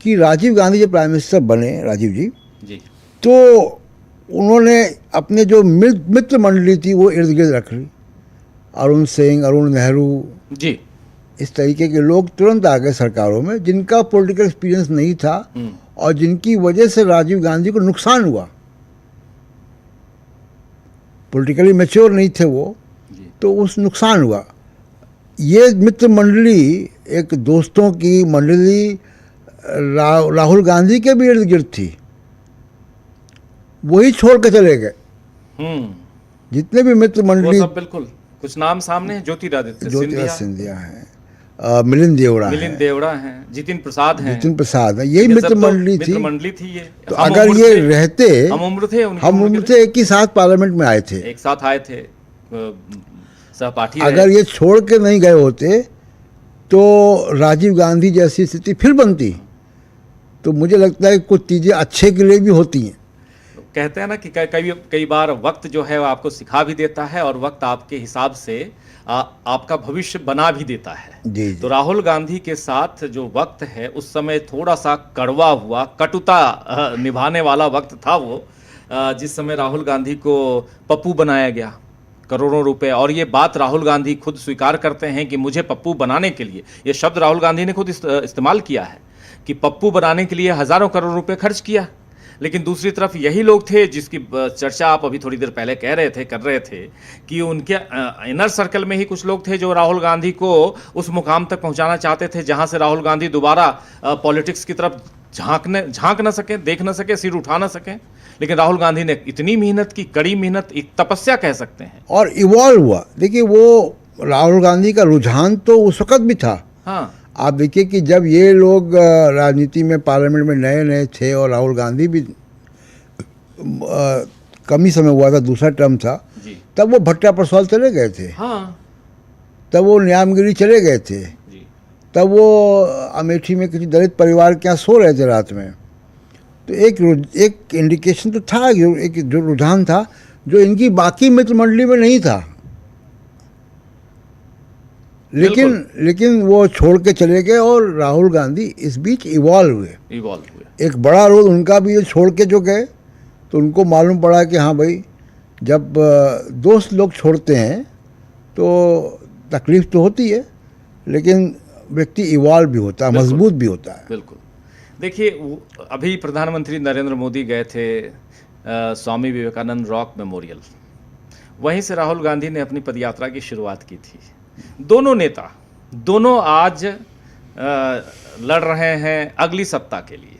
कि राजीव गांधी जब प्राइम मिनिस्टर बने, राजीव जी, तो उन्होंने अपने जो मित्र मंडली थी वो इर्द गिर्द रख ली। अरुण सिंह, अरुण नेहरू जी, इस तरीके के लोग तुरंत आ गए सरकारों में, जिनका पॉलिटिकल एक्सपीरियंस नहीं था और जिनकी वजह से राजीव गांधी को नुकसान हुआ। पॉलिटिकली मैच्योर नहीं थे वो, तो उस नुकसान हुआ। ये मित्र मंडली, एक दोस्तों की मंडली राहुल गांधी के भी इर्द गिर्द थी, वही छोड़ के चले गए। जितने भी मित्र मंडली, वो सब बिल्कुल, कुछ नाम सामने हैं, ज्योतिरादित्य सिंधिया हैं, मिलिंद देवड़ा हैं, जितिन प्रसाद हैं, यही मित्र मंडली थी ये। तो अगर ये रहते, हम उम्र थे एक ही साथ पार्लियामेंट में आए थे, एक साथ आए थे, सहपाठी। अगर ये छोड़ के नहीं गए होते तो राजीव गांधी जैसी स्थिति फिर बनती। तो मुझे लगता है कुछ चीज़ें अच्छे के लिए भी होती हैं। कहते हैं ना कि कई बार वक्त जो है वो आपको सिखा भी देता है, और वक्त आपके हिसाब से आपका भविष्य बना भी देता है। जी। तो राहुल गांधी के साथ जो वक्त है उस समय थोड़ा सा कड़वा हुआ, कटुता निभाने वाला वक्त था वो, जिस समय राहुल गांधी को पप्पू बनाया गया करोड़ों रुपए। और ये बात राहुल गांधी खुद स्वीकार करते हैं कि मुझे पप्पू बनाने के लिए, ये शब्द राहुल गांधी ने खुद इस्तेमाल किया है कि पप्पू बनाने के लिए हज़ारों करोड़ रुपए खर्च किया। लेकिन दूसरी तरफ यही लोग थे जिसकी चर्चा आप अभी थोड़ी देर पहले कर रहे थे कि उनके इनर सर्कल में ही कुछ लोग थे जो राहुल गांधी को उस मुकाम तक पहुंचाना चाहते थे जहां से राहुल गांधी दोबारा पॉलिटिक्स की तरफ झांक ना सके, देख ना सके, सिर उठा ना सके। लेकिन राहुल गांधी ने इतनी मेहनत की, कड़ी मेहनत, एक तपस्या कह सकते हैं, और इवॉल्व हुआ। देखिए, वो राहुल गांधी का रुझान तो उस वक्त भी था। हाँ, आप देखिए कि जब ये लोग राजनीति में, पार्लियामेंट में नए नए थे और राहुल गांधी भी कम ही समय हुआ था, दूसरा टर्म था, जी, तब वो भट्टा परसौल चले गए थे, हाँ, तब वो न्यामगिरी चले गए थे, जी, तब वो अमेठी में किसी दलित परिवार के यहाँ सो रहे थे रात में। तो एक इंडिकेशन तो था, एक जो रुझान था जो इनकी बाकी मित्र मंडली में नहीं था। लेकिन वो छोड़ के चले गए और राहुल गांधी इस बीच इवॉल्व हुए। एक बड़ा रोल उनका भी, ये छोड़ के जो गए तो उनको मालूम पड़ा कि हाँ भाई, जब दोस्त लोग छोड़ते हैं तो तकलीफ तो होती है, लेकिन व्यक्ति इवॉल्व भी होता है, मजबूत भी होता है। बिल्कुल। देखिए, अभी प्रधानमंत्री नरेंद्र मोदी गए थे स्वामी विवेकानंद रॉक मेमोरियल, वहीं से राहुल गांधी ने अपनी पदयात्रा की शुरुआत की थी। दोनों नेता, दोनों आज लड़ रहे हैं अगली सत्ता के लिए,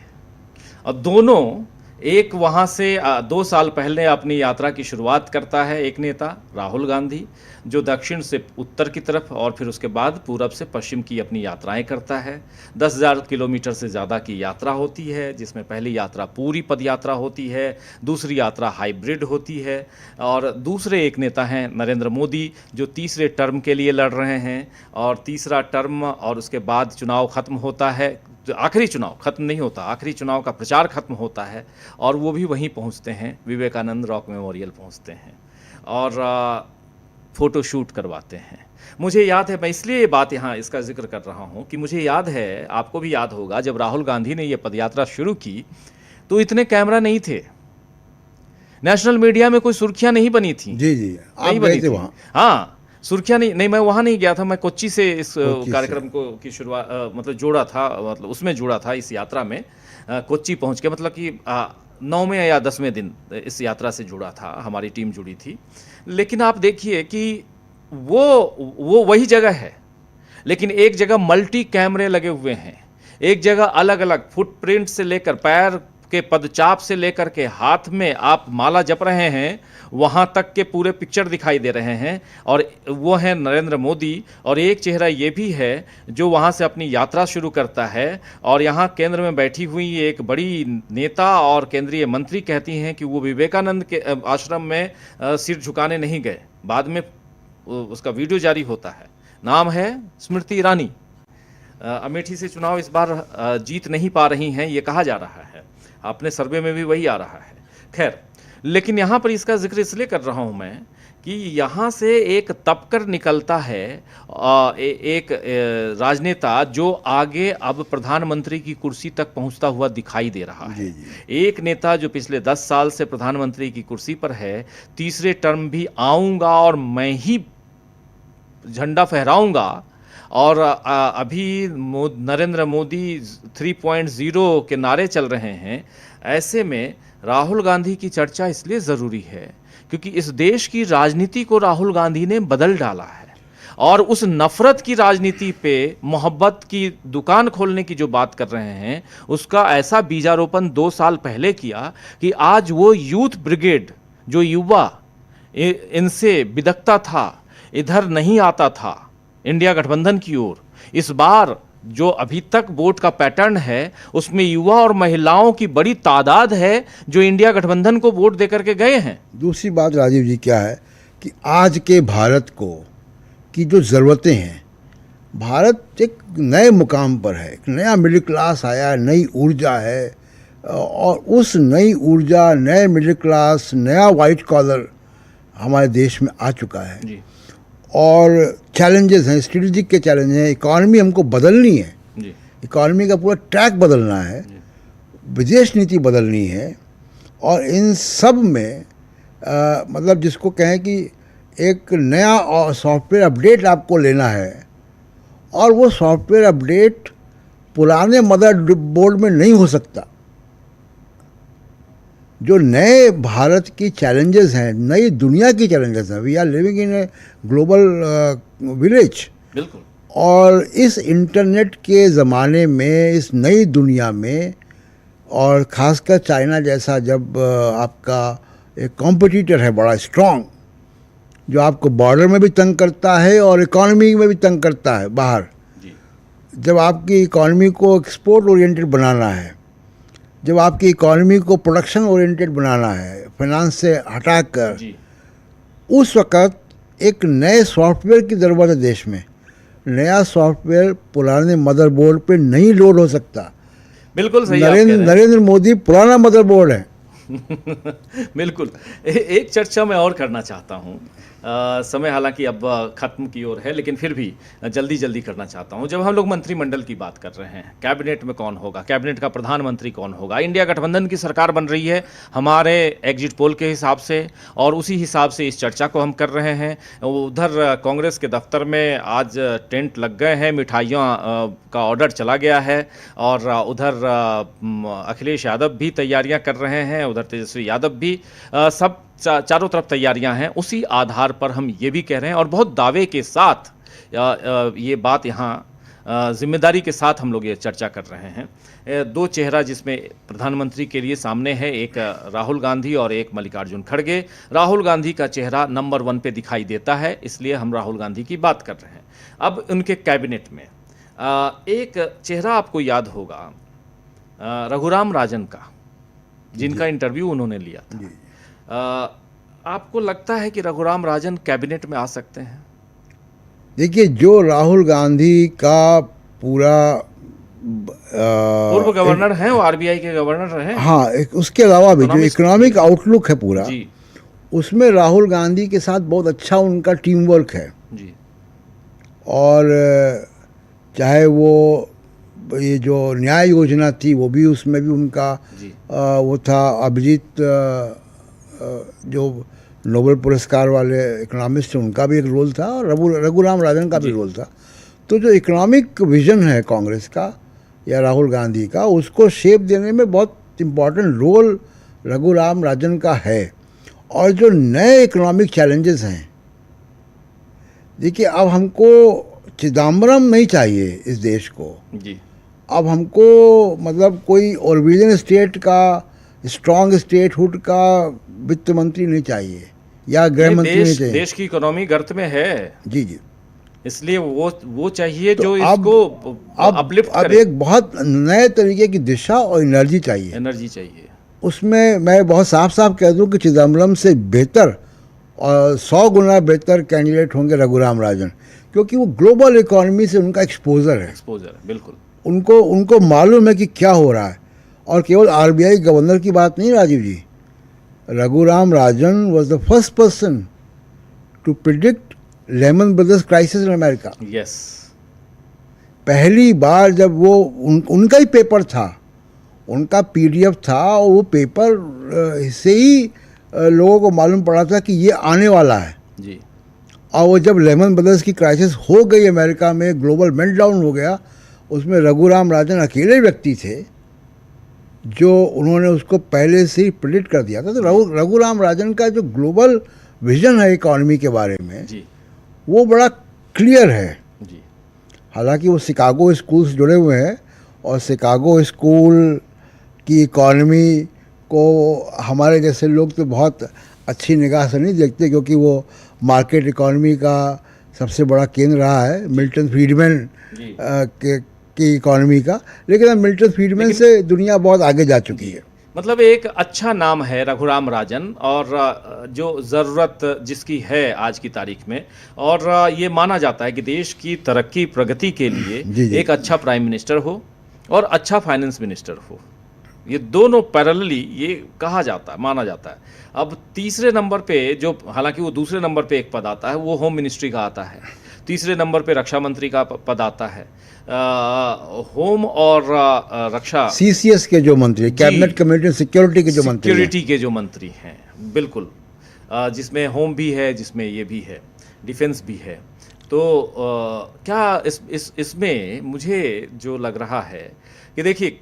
और दोनों, एक वहाँ से 2 साल पहले अपनी यात्रा की शुरुआत करता है एक नेता राहुल गांधी, जो दक्षिण से उत्तर की तरफ और फिर उसके बाद पूरब से पश्चिम की अपनी यात्राएं करता है। 10,000 किलोमीटर से ज़्यादा की यात्रा होती है, जिसमें पहली यात्रा पूरी पद यात्रा होती है, दूसरी यात्रा हाइब्रिड होती है, और दूसरे एक नेता हैं नरेंद्र मोदी, जो तीसरे टर्म के लिए लड़ रहे हैं, और तीसरा टर्म और उसके बाद चुनाव खत्म होता है, आखिरी चुनाव खत्म नहीं होता, आखिरी चुनाव का प्रचार खत्म होता है, और वो भी वहीं पहुंचते हैं, विवेकानंद रॉक मेमोरियल पहुंचते हैं और फ़ोटो शूट करवाते हैं। मुझे याद है, मैं इसलिए ये बात यहाँ इसका जिक्र कर रहा हूँ कि मुझे याद है, आपको भी याद होगा, जब राहुल गांधी ने ये पदयात्रा शुरू की तो इतने कैमरा नहीं थे, नेशनल मीडिया में कोई सुर्खियाँ नहीं बनी थी। जी जी, आप गए थे वहाँ? हाँ, सुर्खियाँ नहीं, मैं वहाँ नहीं गया था, मैं कोच्चि से इस कार्यक्रम को की शुरुआत मतलब जोड़ा था, मतलब उसमें जुड़ा था इस यात्रा में। कोच्चि पहुँच के, मतलब कि 9वें या 10वें दिन इस यात्रा से जुड़ा था, हमारी टीम जुड़ी थी। लेकिन आप देखिए कि वो वही जगह है, लेकिन एक जगह मल्टी कैमरे लगे हुए हैं, एक जगह अलग अलग फुटप्रिंट से लेकर पैर के पदचाप से लेकर के हाथ में आप माला जप रहे हैं, वहाँ तक के पूरे पिक्चर दिखाई दे रहे हैं, और वो है नरेंद्र मोदी। और एक चेहरा ये भी है जो वहाँ से अपनी यात्रा शुरू करता है, और यहाँ केंद्र में बैठी हुई एक बड़ी नेता और केंद्रीय मंत्री कहती हैं कि वो विवेकानंद के आश्रम में सिर झुकाने नहीं गए। बाद में उसका वीडियो जारी होता है, नाम है स्मृति ईरानी। अमेठी से चुनाव इस बार जीत नहीं पा रही हैं, ये कहा जा रहा है, अपने सर्वे में भी वही आ रहा है। खैर, लेकिन यहाँ पर इसका जिक्र इसलिए कर रहा हूँ मैं कि यहाँ से एक तपकर निकलता है एक राजनेता जो आगे अब प्रधानमंत्री की कुर्सी तक पहुँचता हुआ दिखाई दे रहा है। एक नेता जो पिछले 10 साल से प्रधानमंत्री की कुर्सी पर है, तीसरे टर्म भी आऊँगा और मैं ही झंडा फहराऊँगा, और अभी नरेंद्र मोदी 3.0 के नारे चल रहे हैं। ऐसे में राहुल गांधी की चर्चा इसलिए ज़रूरी है क्योंकि इस देश की राजनीति को राहुल गांधी ने बदल डाला है, और उस नफ़रत की राजनीति पे मोहब्बत की दुकान खोलने की जो बात कर रहे हैं, उसका ऐसा बीजारोपण 2 साल पहले किया कि आज वो यूथ ब्रिगेड, जो युवा इनसे बिदकता था, इधर नहीं आता था इंडिया गठबंधन की ओर, इस बार जो अभी तक वोट का पैटर्न है उसमें युवा और महिलाओं की बड़ी तादाद है जो इंडिया गठबंधन को वोट देकर के गए हैं। दूसरी बात राजीव जी क्या है कि आज के भारत को की जो ज़रूरतें हैं, भारत एक नए मुकाम पर है, एक नया मिडिल क्लास आया है, नई ऊर्जा है, और उस नई ऊर्जा, नए मिडिल क्लास, नया वाइट कॉलर हमारे देश में आ चुका है जी। और चैलेंजेस हैं, स्ट्रेटेजिक के चैलेंज हैं, इकॉनमी हमको बदलनी है जी। इकॉनमी का पूरा ट्रैक बदलना है, विदेश नीति बदलनी है, और इन सब में मतलब जिसको कहें कि एक नया सॉफ्टवेयर अपडेट आपको लेना है, और वो सॉफ्टवेयर अपडेट पुराने मदर बोर्ड में नहीं हो सकता। जो नए भारत की चैलेंजेस हैं, नई दुनिया की चैलेंजेस हैं, we are living in a global village. बिल्कुल। और इस इंटरनेट के ज़माने में, इस नई दुनिया में, और ख़ासकर चाइना जैसा जब आपका एक कॉम्पिटिटर है बड़ा स्ट्रॉन्ग, जो आपको बॉर्डर में भी तंग करता है और इकॉनमी में भी तंग करता है बाहर, जी। जब आपकी इकॉनमी को एक्सपोर्ट ओरिएंटेड बनाना है, जब आपकी इकॉनमी को प्रोडक्शन ओरिएंटेड बनाना है, फाइनेंस से हटाकर, जी। उस वक़्त एक नए सॉफ्टवेयर की ज़रूरत है देश में। नया सॉफ्टवेयर पुराने मदरबोर्ड पे नहीं लोड हो सकता। बिल्कुल सही आप कह रहे हैं। नरेंद्र मोदी पुराना मदरबोर्ड है। बिल्कुल। एक चर्चा मैं और करना चाहता हूँ। समय हालांकि अब खत्म की ओर है, लेकिन फिर भी जल्दी जल्दी करना चाहता हूँ। जब हम लोग मंत्रिमंडल की बात कर रहे हैं, कैबिनेट में कौन होगा, कैबिनेट का प्रधानमंत्री कौन होगा, इंडिया गठबंधन की सरकार बन रही है हमारे एग्जिट पोल के हिसाब से, और उसी हिसाब से इस चर्चा को हम कर रहे हैं। उधर कांग्रेस के दफ्तर में आज टेंट लग गए हैं, मिठाइयों का ऑर्डर चला गया है, और उधर अखिलेश यादव भी तैयारियां कर रहे हैं, उधर तेजस्वी यादव भी, सब चारों तरफ तैयारियां हैं। उसी आधार पर हम ये भी कह रहे हैं, और बहुत दावे के साथ ये बात यहाँ जिम्मेदारी के साथ हम लोग ये चर्चा कर रहे हैं। दो चेहरा जिसमें प्रधानमंत्री के लिए सामने है, एक राहुल गांधी और एक मल्लिकार्जुन खड़गे। राहुल गांधी का चेहरा नंबर 1 पे दिखाई देता है, इसलिए हम राहुल गांधी की बात कर रहे हैं। अब उनके कैबिनेट में एक चेहरा आपको याद होगा, रघुराम राजन का, जिनका इंटरव्यू उन्होंने लिया था। आपको लगता है कि रघुराम राजन कैबिनेट में आ सकते हैं? देखिए, जो राहुल गांधी का पूरा पूर्व गवर्नर हैं, वो आरबीआई के गवर्नर रहे। हाँ, उसके अलावा भी जो इकोनॉमिक आउटलुक है पूरा जी, उसमें राहुल गांधी के साथ बहुत अच्छा उनका टीम वर्क है। जी। और चाहे वो ये जो न्याय योजना थी वो भी, उसमें भी उनका वो था। अभिजीत जो नोबेल पुरस्कार वाले इकोनॉमिस्ट हैं, उनका भी एक रोल था, और रघुराम राजन का भी रोल था। तो जो इकोनॉमिक विजन है कांग्रेस का या राहुल गांधी का, उसको शेप देने में बहुत इम्पॉर्टेंट रोल रघुराम राजन का है। और जो नए इकोनॉमिक चैलेंजेस हैं, देखिए, अब हमको चिदम्बरम नहीं चाहिए इस देश को जी। अब हमको मतलब कोई ऑर्बिजन स्टेट का, स्ट्रॉन्ग स्टेटहुड का वित्त मंत्री नहीं चाहिए या गृह मंत्री नहीं चाहिए। देश की इकोनॉमी गर्त में है। जी जी। इसलिए वो चाहिए तो जो अब इसको अपलिफ्ट अब करे। एक बहुत नए तरीके की दिशा और एनर्जी चाहिए। एनर्जी चाहिए। उसमें मैं बहुत साफ साफ कह दूं कि चिदम्बरम से बेहतर और 100 गुना बेहतर कैंडिडेट होंगे रघुराम राजन, क्योंकि वो ग्लोबल इकोनॉमी से उनका एक्सपोजर है। बिल्कुल। उनको मालूम है कि क्या हो रहा है। और केवल आरबीआई गवर्नर की बात नहीं Rajiv ji, Raghuram Rajan was the first person to predict Lehman brothers crisis in America. Yes. पहली बार जब वो उनका ही पेपर था, उनका पीडीएफ था, और वो पेपर से ही लोगों को मालूम पड़ा था कि ये आने वाला है जी। और वो जब लेमन ब्रदर्स की क्राइसिस हो गई अमेरिका में, ग्लोबल मेल्टडाउन हो गया, उसमें रघुराम राजन अकेले व्यक्ति थे जो उन्होंने उसको पहले से ही प्रिडिक्ट कर दिया था। तो रघुराम राजन का जो ग्लोबल विजन है इकॉनमी के बारे में जी। वो बड़ा क्लियर है जी। हालांकि वो शिकागो स्कूल से जुड़े हुए हैं, और शिकागो स्कूल की इकॉनमी को हमारे जैसे लोग तो बहुत अच्छी निगाह से नहीं देखते, क्योंकि वो मार्केट इकॉनमी का सबसे बड़ा केंद्र रहा है, मिल्टन फ्रीडमैन की इकॉनमी का। लेकिन अब मिल्टन फ्रीडमैन से दुनिया बहुत आगे जा चुकी है। मतलब एक अच्छा नाम है रघुराम राजन, और जो ज़रूरत जिसकी है आज की तारीख में, और ये माना जाता है कि देश की तरक्की प्रगति के लिए एक अच्छा प्राइम मिनिस्टर हो और अच्छा फाइनेंस मिनिस्टर हो। ये दोनों पैरेलली ये कहा जाता है, माना जाता है। अब तीसरे नंबर पे जो, हालांकि वो दूसरे नंबर पे एक पद आता है, वो होम मिनिस्ट्री का आता है। तीसरे नंबर पे रक्षा मंत्री का पद आता है। होम और रक्षा, सीसीएस के जो मंत्री, कैबिनेट कमेटी सिक्योरिटी के जो मंत्री, सिक्योरिटी के जो मंत्री हैं, बिल्कुल, जिसमें होम भी है, जिसमें ये भी है, डिफेंस भी है। तो क्या इसमें मुझे जो लग रहा है कि देखिए,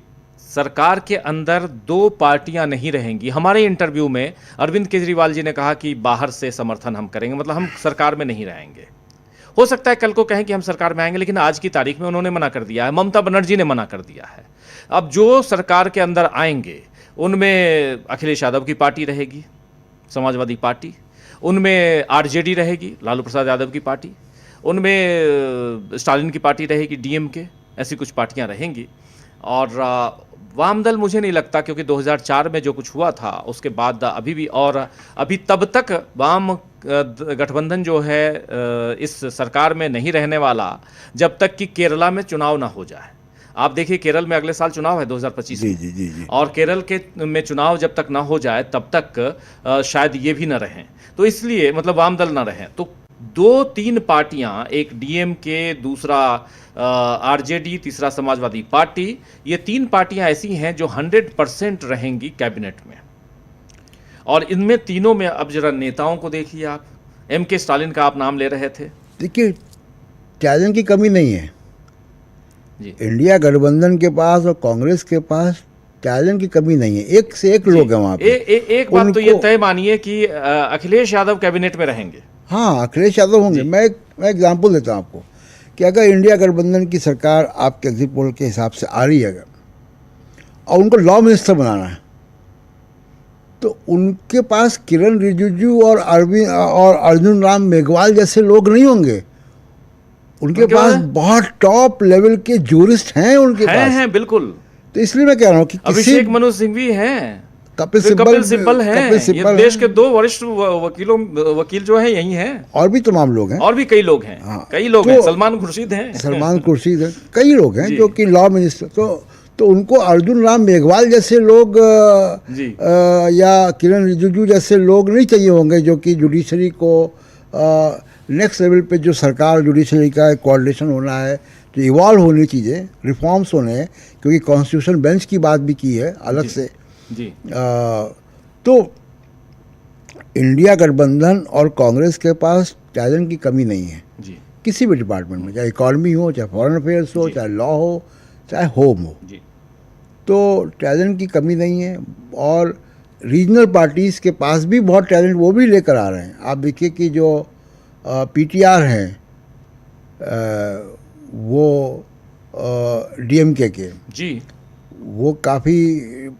सरकार के अंदर दो पार्टियां नहीं रहेंगी। हमारे इंटरव्यू में अरविंद केजरीवाल जी ने कहा कि बाहर से समर्थन हम करेंगे, मतलब हम सरकार में नहीं रहेंगे। हो सकता है कल को कहें कि हम सरकार में आएंगे, लेकिन आज की तारीख में उन्होंने मना कर दिया है। ममता बनर्जी ने मना कर दिया है। अब जो सरकार के अंदर आएंगे उनमें अखिलेश यादव की पार्टी रहेगी, समाजवादी पार्टी, उनमें आरजेडी रहेगी, लालू प्रसाद यादव की पार्टी, उनमें स्टालिन की पार्टी रहेगी, डीएमके, ऐसी कुछ पार्टियां रहेंगी। और वाम दल मुझे नहीं लगता, क्योंकि 2004 में जो कुछ हुआ था उसके बाद अभी भी, और अभी तब तक वाम गठबंधन जो है इस सरकार में नहीं रहने वाला जब तक कि केरला में चुनाव ना हो जाए। आप देखिए केरल में अगले साल चुनाव है 2025 में, जी। और केरल के में चुनाव जब तक ना हो जाए तब तक शायद ये भी ना रहें, तो इसलिए मतलब वाम दल ना रहें। तो दो तीन पार्टियां, एक डीएमके, दूसरा आरजेडी, तीसरा समाजवादी पार्टी, ये तीन पार्टियां ऐसी हैं जो 100% रहेंगी कैबिनेट में। और इनमें तीनों में अब जरा नेताओं को देखिए आप। एमके स्टालिन का आप नाम ले रहे थे। देखिए, टैलेंट की कमी नहीं है जी। इंडिया गठबंधन के पास और कांग्रेस के पास टैलेंट की कमी नहीं है। एक से एक लोग हैं वहाँ पे। एक बात तो ये तय मानिए कि अखिलेश यादव कैबिनेट में रहेंगे। हाँ, अखिलेश यादव होंगे। मैं एग्जांपल देता हूँ आपको कि अगर इंडिया गठबंधन की सरकार आपके एग्जिट पोल के हिसाब से आ रही है अगर, और उनको लॉ मिनिस्टर बनाना है, तो उनके पास किरण रिजिजू और अर्जुन राम मेघवाल जैसे लोग नहीं होंगे। उनके पास बहुत टॉप लेवल के जूरिस्ट हैं उनके पास। हैं बिल्कुल। तो इसलिए मैं कह रहा हूँ कि अभिषेक मनु सिंह भी हैं, कपिल सिब्बल हैं, ये देश के दो वरिष्ठ वकील जो हैं यही हैं। और भी तमाम लोग हैं, और भी कई लोग हैं। हाँ, कई लोग हैं, सलमान खुर्शीद हैं, कई लोग हैं जो कि लॉ मिनिस्टर। तो उनको अर्जुन राम मेघवाल जैसे लोग या किरण रिजिजू जैसे लोग नहीं चाहिए होंगे, जो कि जुडिशरी को नेक्स्ट लेवल पे, जो सरकार जुडिशरी का कोऑर्डिनेशन होना है, तो इवॉल्व होनी चीज़ें, रिफॉर्म्स होने हैं, क्योंकि कॉन्स्टिट्यूशन बेंच की बात भी की है अलग से जी। तो इंडिया गठबंधन और कांग्रेस के पास टैलेंट की कमी नहीं है जी। किसी भी डिपार्टमेंट में, चाहे इकॉनमी हो, चाहे फॉरेन अफेयर्स हो, चाहे लॉ हो, चाहे होम हो जी। तो टैलेंट की कमी नहीं है। और रीजनल पार्टीज़ के पास भी बहुत टैलेंट वो भी लेकर आ रहे हैं। आप देखिए कि जो पीटीआर हैं वो डीएमके के जी, वो काफ़ी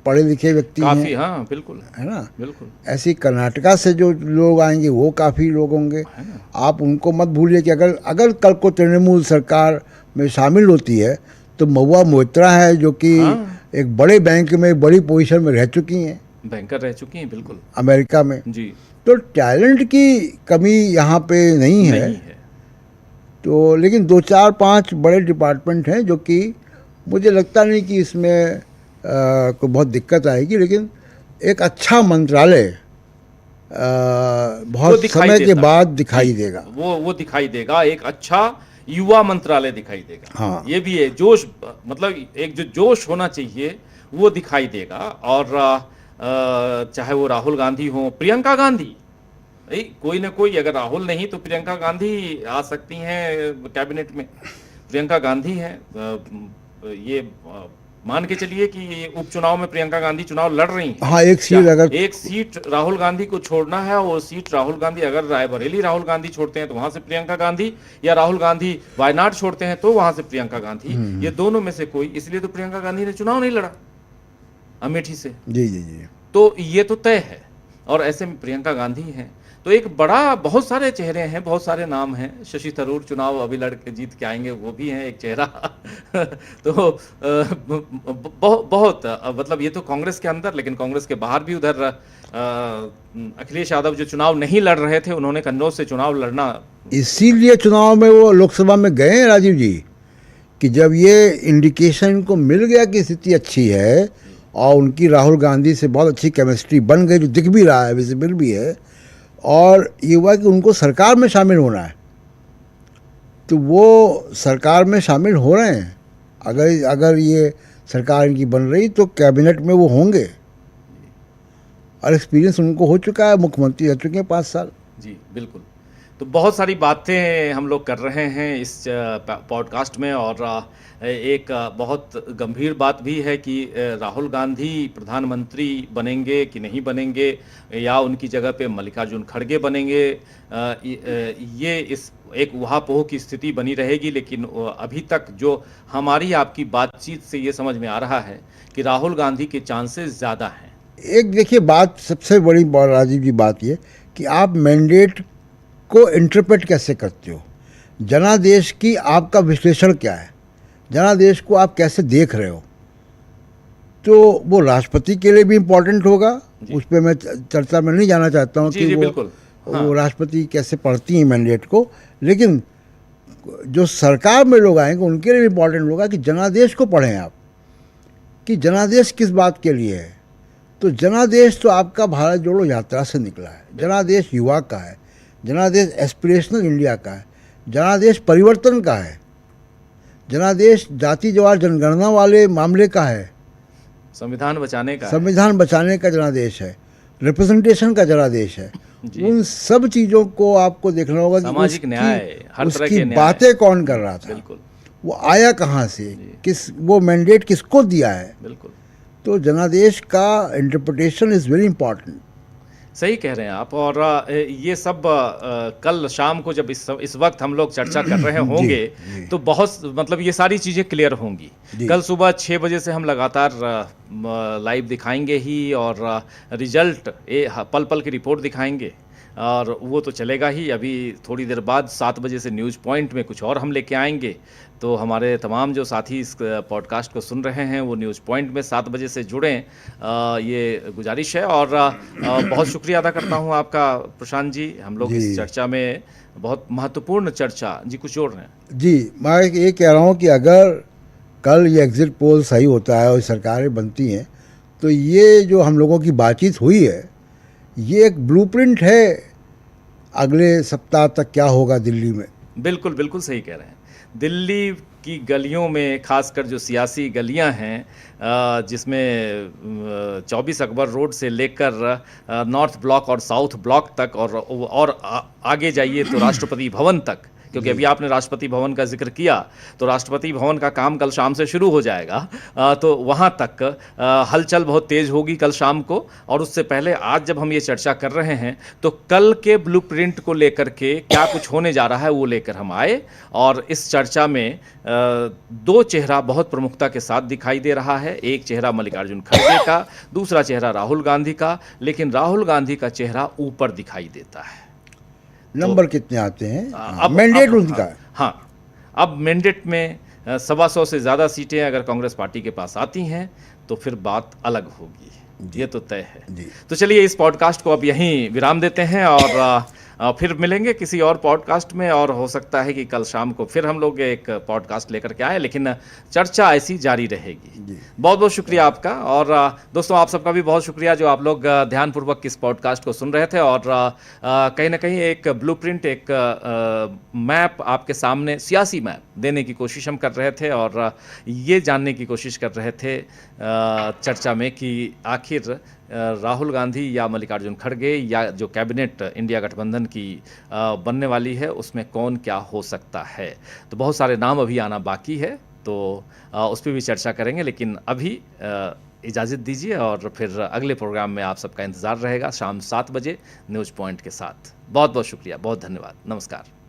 पढ़े लिखे व्यक्ति हैं। काफी, हाँ बिल्कुल, है ना, बिल्कुल। ऐसी कर्नाटका से जो लोग आएंगे वो काफ़ी लोग होंगे। आप उनको मत भूलिए कि अगर कल को तृणमूल सरकार में शामिल होती है तो महुआ मोइत्रा है, जो कि एक बड़े बैंक में बड़ी पोजीशन में रह चुकी हैं, बैंकर रह चुकी हैं बिल्कुल, अमेरिका में जी। तो टैलेंट की कमी यहाँ पे नहीं है। तो लेकिन 2-4-5 बड़े डिपार्टमेंट हैं जो कि मुझे लगता नहीं कि इसमें कोई बहुत दिक्कत आएगी, लेकिन एक अच्छा मंत्रालय बहुत समय के बाद दिखाई देगा। वो दिखाई देगा, एक अच्छा युवा मंत्रालय दिखाई देगा। हाँ, ये भी है, जोश, मतलब एक जो जोश होना चाहिए वो दिखाई देगा। और चाहे वो राहुल गांधी हो, प्रियंका गांधी, कोई ना कोई, अगर राहुल नहीं तो प्रियंका गांधी आ सकती हैं कैबिनेट में। प्रियंका गांधी हैं, ये मान के चलिए कि उपचुनाव में प्रियंका गांधी चुनाव लड़ रही हैं। हाँ, एक सीट राहुल गांधी को छोड़ना है, वो सीट राहुल गांधी, अगर रायबरेली राहुल गांधी छोड़ते हैं तो वहां से प्रियंका गांधी, या राहुल गांधी वायनाड छोड़ते हैं तो वहां से प्रियंका गांधी, ये दोनों में से कोई। इसलिए तो प्रियंका गांधी ने चुनाव नहीं लड़ा अमेठी से। जी। तो ये तो तय है, और ऐसे में प्रियंका गांधी हैं। तो एक बड़ा, बहुत सारे चेहरे हैं, बहुत सारे नाम हैं। शशि थरूर चुनाव अभी लड़के जीत के आएंगे, वो भी हैं एक चेहरा। तो बहुत मतलब ये तो कांग्रेस के अंदर, लेकिन कांग्रेस के बाहर भी उधर अखिलेश यादव जो चुनाव नहीं लड़ रहे थे, उन्होंने कन्नौज से चुनाव लड़ना, इसीलिए चुनाव में वो लोकसभा में गए हैं राजीव जी, कि जब ये इंडिकेशन को मिल गया कि स्थिति अच्छी है और उनकी राहुल गांधी से बहुत अच्छी केमिस्ट्री बन गई, जो दिख भी रहा है, विजिबल भी है, और ये हुआ कि उनको सरकार में शामिल होना है, तो वो सरकार में शामिल हो रहे हैं। अगर ये सरकार इनकी बन रही तो कैबिनेट में वो होंगे, और एक्सपीरियंस उनको हो चुका है, मुख्यमंत्री रह चुके हैं 5 साल। जी बिल्कुल। तो बहुत सारी बातें हम लोग कर रहे हैं इस पॉडकास्ट में, और एक बहुत गंभीर बात भी है कि राहुल गांधी प्रधानमंत्री बनेंगे कि नहीं बनेंगे, या उनकी जगह पे मल्लिकार्जुन खड़गे बनेंगे। ये इस एक उहापोह की स्थिति बनी रहेगी, लेकिन अभी तक जो हमारी आपकी बातचीत से ये समझ में आ रहा है कि राहुल गांधी के चांसेस ज़्यादा हैं। एक देखिए बात, सबसे बड़ी बात राजीव जी बात ये कि आप मैंडेट को इंटरप्रेट कैसे करते हो, जनादेश की आपका विश्लेषण क्या है, जनादेश को आप कैसे देख रहे हो। तो वो राष्ट्रपति के लिए भी इम्पोर्टेंट होगा, उस पर मैं चर्चा में नहीं जाना चाहता हूँ कि वो राष्ट्रपति कैसे पढ़ती हैं मैंडेट को, लेकिन जो सरकार में लोग आएंगे उनके लिए भी इम्पोर्टेंट होगा कि जनादेश को पढ़ें आप, कि जनादेश किस बात के लिए है। तो जनादेश तो आपका भारत जोड़ो यात्रा से निकला है, जनादेश युवा का है, जनादेश एस्पिरेशनल इंडिया का है, जनादेश परिवर्तन का है, जनादेश जाति जवार जनगणना वाले मामले का है, संविधान बचाने का, संविधान बचाने का जनादेश है, रिप्रेजेंटेशन का जनादेश है। उन सब चीज़ों को आपको देखना होगा, सामाजिक न्याय, हर तरह के न्याय, बातें कौन कर रहा था, बिल्कुल, वो आया कहाँ से, वो मैंडेट किसको दिया है। बिल्कुल, तो जनादेश का इंटरप्रिटेशन इज़ वेरी इंपॉर्टेंट। सही कह रहे हैं आप। और ये सब कल शाम को जब इस वक्त हम लोग चर्चा कर रहे होंगे तो बहुत मतलब ये सारी चीज़ें क्लियर होंगी। कल सुबह 6 बजे से हम लगातार लाइव दिखाएंगे ही, और रिजल्ट पल पल की रिपोर्ट दिखाएंगे, और वो तो चलेगा ही। अभी थोड़ी देर बाद 7 बजे से न्यूज़ पॉइंट में कुछ और हम लेके आएंगे। तो हमारे तमाम जो साथी इस पॉडकास्ट को सुन रहे हैं वो न्यूज़ पॉइंट में 7 बजे से जुड़ें, ये गुजारिश है। और बहुत शुक्रिया अदा करता हूँ आपका प्रशांत जी। हम लोग इस चर्चा में बहुत महत्वपूर्ण चर्चा, जी कुछ जोड़ रहे हैं? जी, मैं ये कह रहा हूँ कि अगर कल ये एग्ज़िट पोल सही होता है और सरकारें बनती हैं, तो ये जो हम लोगों की बातचीत हुई है ये एक ब्लूप्रिंट है अगले सप्ताह तक क्या होगा दिल्ली में। बिल्कुल बिल्कुल सही कह रहे हैं। दिल्ली की गलियों में, खासकर जो सियासी गलियां हैं, जिसमें 24 अकबर रोड से लेकर नॉर्थ ब्लॉक और साउथ ब्लॉक तक, और आगे जाइए तो राष्ट्रपति भवन तक, क्योंकि अभी आपने राष्ट्रपति भवन का जिक्र किया, तो राष्ट्रपति भवन का काम कल शाम से शुरू हो जाएगा। तो वहाँ तक हलचल बहुत तेज़ होगी कल शाम को। और उससे पहले आज जब हम ये चर्चा कर रहे हैं तो कल के ब्लूप्रिंट को लेकर के क्या कुछ होने जा रहा है वो लेकर हम आए। और इस चर्चा में 2 चेहरा बहुत प्रमुखता के साथ दिखाई दे रहा है। एक चेहरा मल्लिकार्जुन खड़गे का, दूसरा चेहरा राहुल गांधी का। लेकिन राहुल गांधी का चेहरा ऊपर दिखाई देता है। नंबर कितने आते हैं, मैंडेट उनका। हाँ, अब मैंडेट में 125 से ज़्यादा सीटें अगर कांग्रेस पार्टी के पास आती हैं तो फिर बात अलग होगी, ये तो तय है। तो चलिए इस पॉडकास्ट को अब यहीं विराम देते हैं, और फिर मिलेंगे किसी और पॉडकास्ट में। और हो सकता है कि कल शाम को फिर हम लोग एक पॉडकास्ट लेकर के आए, लेकिन चर्चा ऐसी जारी रहेगी। बहुत बहुत शुक्रिया आपका। और दोस्तों आप सबका भी बहुत शुक्रिया जो आप लोग ध्यानपूर्वक इस पॉडकास्ट को सुन रहे थे, और कहीं ना कहीं एक ब्लूप्रिंट, एक मैप आपके सामने, सियासी मैप देने की कोशिश हम कर रहे थे, और ये जानने की कोशिश कर रहे थे चर्चा में कि आखिर राहुल गांधी या मल्लिकार्जुन खड़गे या जो कैबिनेट इंडिया गठबंधन की बनने वाली है उसमें कौन क्या हो सकता है। तो बहुत सारे नाम अभी आना बाकी है, तो उस पर भी चर्चा करेंगे। लेकिन अभी इजाज़त दीजिए, और फिर अगले प्रोग्राम में आप सबका इंतज़ार रहेगा शाम 7 बजे न्यूज़ पॉइंट के साथ। बहुत बहुत शुक्रिया, बहुत धन्यवाद, नमस्कार।